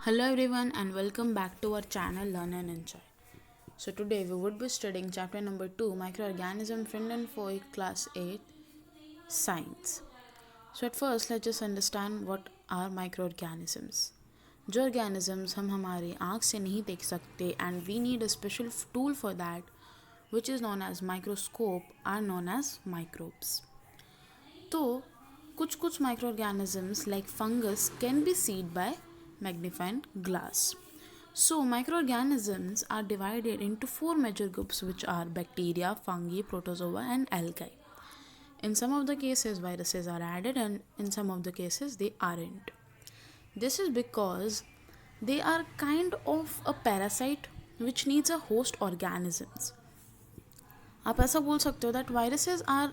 Hello everyone and welcome back to our channel Learn and Enjoy. So today we would be studying chapter number 2 Microorganism Finland 4 class 8 Science. So at first let's just understand what are microorganisms. जो organisms हम हमारी आँख से नहीं देख सकते and we need a special tool for that which is known as microscope are known as microbes. तो कुछ कुछ microorganisms like fungus can be seen by magnifying glass. So microorganisms are divided into four major groups which are bacteria, fungi, protozoa and algae. In some of the cases viruses are added and in some of the cases they aren't. This is because they are kind of a parasite which needs a host organisms. आप ऐसा बोल सकते हो that viruses are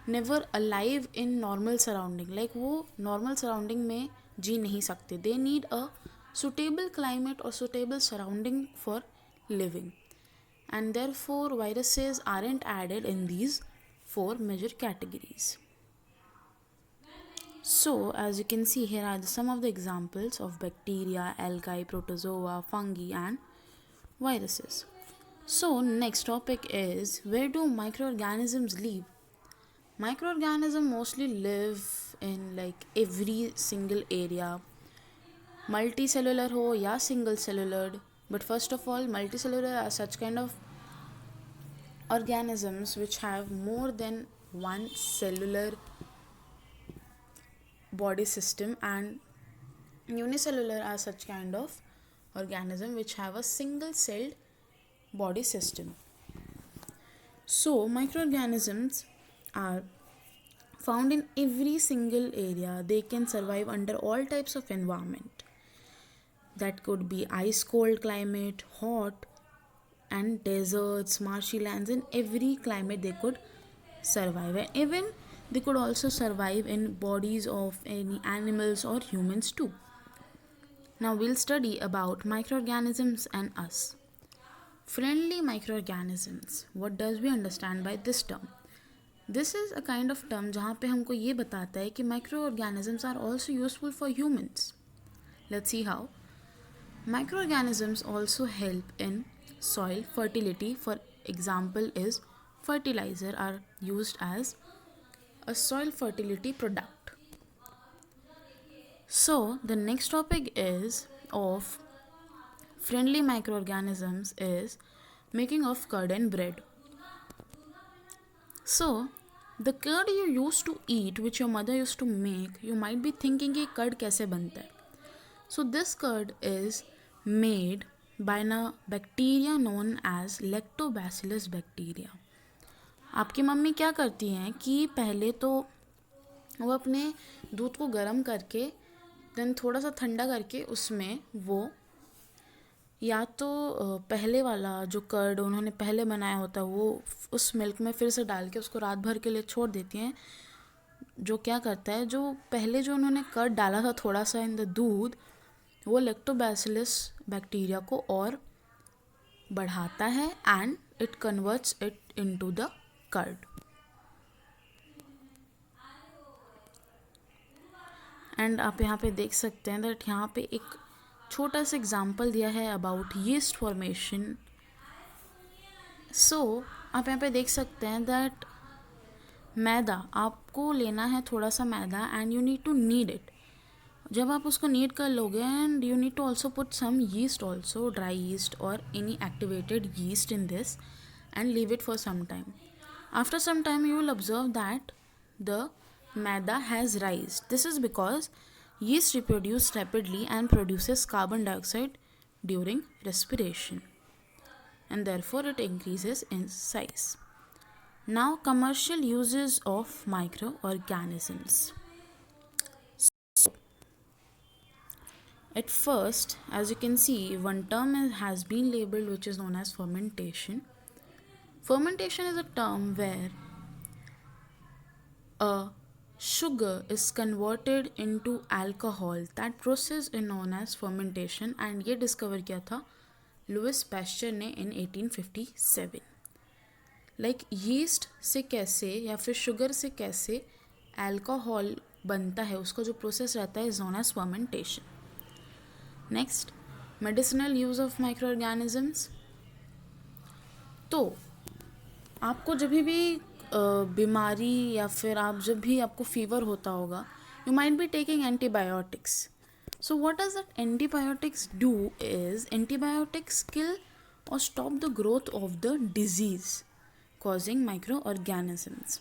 never alive in normal surrounding, like वो normal surrounding में जी नहीं सकते. They need a suitable climate or suitable surrounding for living, and therefore viruses aren't added in these four major categories. So as you can see here are some of the examples of bacteria, algae, protozoa, fungi and viruses. So next topic is, where do microorganisms live? Microorganisms mostly live in like every single area, multicellular हो या single cellular. But first of all, multicellular are such kind of organisms which have more than one cellular body system, and unicellular are such kind of organism which have a single celled body system. So microorganisms are found in every single area. They can survive under all types of environment. That could be ice cold climate, hot and deserts, marshy lands. In every climate they could survive, and even they could also survive in bodies of any animals or humans too. Now we'll study about microorganisms and us. Friendly microorganisms. What does we understand by this term? This is a kind of term जहाँ पे हमको ये बताता है कि microorganisms are also useful for humans. Let's see how. Microorganisms also help in soil fertility. For example is fertilizer are used as a soil fertility product. So the next topic is of friendly microorganisms is making of curd and bread. So the curd you used to eat, which your mother used to make, you might be thinking कि curd कैसे बनता है. So this curd is made by a bacteria known as lactobacillus bacteria. आपकी mummy क्या करती हैं कि पहले तो वो अपने दूध को गर्म करके देन थोड़ा सा ठंडा करके उसमें वो या तो पहले वाला जो कर्ड उन्होंने पहले बनाया होता है वो उस मिल्क में फिर से डाल के उसको रात भर के लिए छोड़ देती हैं. जो क्या करता है, जो पहले जो उन्होंने कर्ड डाला था थोड़ा सा इन द दूध, वो लैक्टोबैसिलस बैक्टीरिया को और बढ़ाता है and it converts it into the curd. And आप यहाँ पे देख सकते हैं दैट यहाँ पे एक छोटा सा एग्जाम्पल दिया है अबाउट यीस्ट फॉर्मेशन. सो आप यहाँ पे देख सकते हैं दैट मैदा आपको लेना है, थोड़ा सा मैदा, and you need to need it. जब आप उसको नीड कर लोगे and you need to also put some yeast also, dry yeast और any activated yeast in this and leave it for some time. After some time you will observe that the maida has rise. This is because yeast reproduce rapidly and produces carbon dioxide during respiration, and therefore it increases in size. Now commercial uses of microorganisms. At first, as you can see, one term has been labeled which is known as fermentation. Fermentation is a term where a sugar is converted into alcohol. That process is known as fermentation, and ये discover किया था Louis pasture ने in 1857. Like yeast से कैसे या फिर sugar से कैसे alcohol बनता है, उसका जो process रहता है is known as fermentation. Next, medicinal use of micro organisms. तो आपको जब भी बीमारी या फिर आप जब भी आपको फीवर होता होगा, you might be taking antibiotics. So what does that antibiotics do is antibiotics kill or stop the growth of the disease causing microorganisms.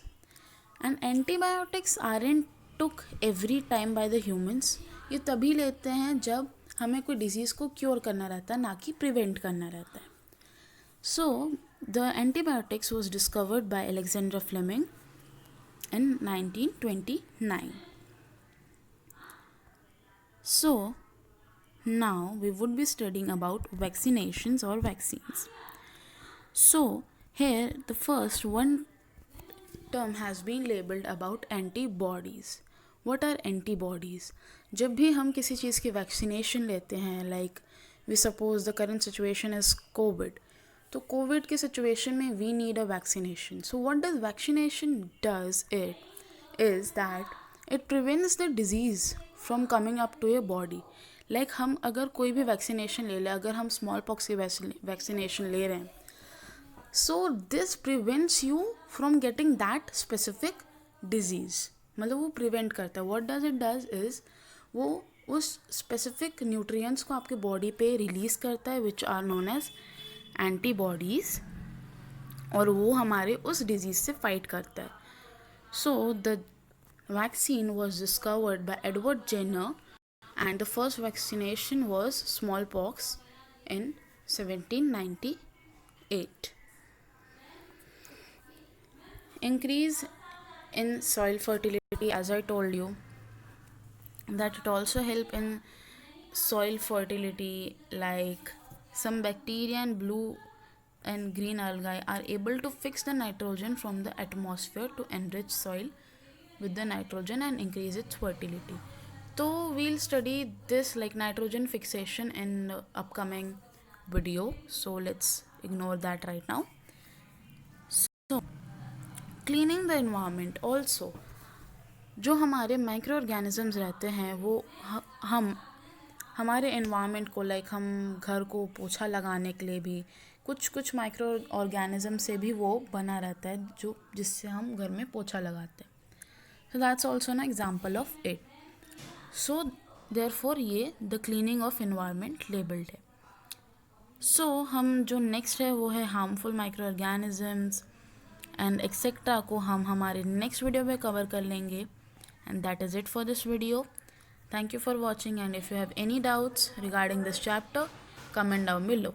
And antibiotics aren't took every time by the humans. ये तभी लेते हैं जब हमें कोई disease को cure करना रहता है, ना कि प्रिवेंट करना रहता है. So the antibiotics was discovered by Alexander Fleming in 1929. So now we would be studying about vaccinations or vaccines. So here the first one term has been labeled about antibodies. What are antibodies? जब भी हम किसी चीज़ की vaccination लेते हैं, like we suppose the current situation is COVID, तो कोविड की सिचुएशन में we need a vaccination. So what does vaccination does it is that it prevents the disease from coming up to your body. Like हम अगर कोई भी vaccination ले लें, अगर हम स्मॉल पॉक्स की वैक्सीनेशन ले रहे हैं, so this prevents you from getting that specific disease. मतलब वो प्रिवेंट करता है. What does it does is वो उस स्पेसिफिक न्यूट्रिएंट्स को आपके बॉडी पे रिलीज़ करता है, which are known as antibodies, और वो हमारे उस डिजीज़ से फाइट करता है. So the vaccine was discovered by Edward Jenner and the first vaccination was smallpox in 1798. Increase in soil fertility, as I told you, that it also help in soil fertility, like some bacteria and blue and green algae are able to fix the nitrogen from the atmosphere to enrich soil with the nitrogen and increase its fertility. So we'll study this like nitrogen fixation in upcoming video, so let's ignore that right now. So cleaning the environment also. जो हमारे micro organisms रहते हैं वो हम हमारे environment को, like हम घर को पोछा लगाने के लिए भी कुछ माइक्रो ऑर्गेनिज्म से भी वो बना रहता है, जो जिससे हम घर में पोछा लगाते हैं. So that's also an example of it. So therefore ये the cleaning of environment labelled है. सो हम जो नेक्स्ट है वो है harmful micro organisms and etcetera को हम हमारे नेक्स्ट वीडियो में कवर कर लेंगे. And that is it for this video. Thank you for watching, and if you have any doubts regarding this chapter, comment down below.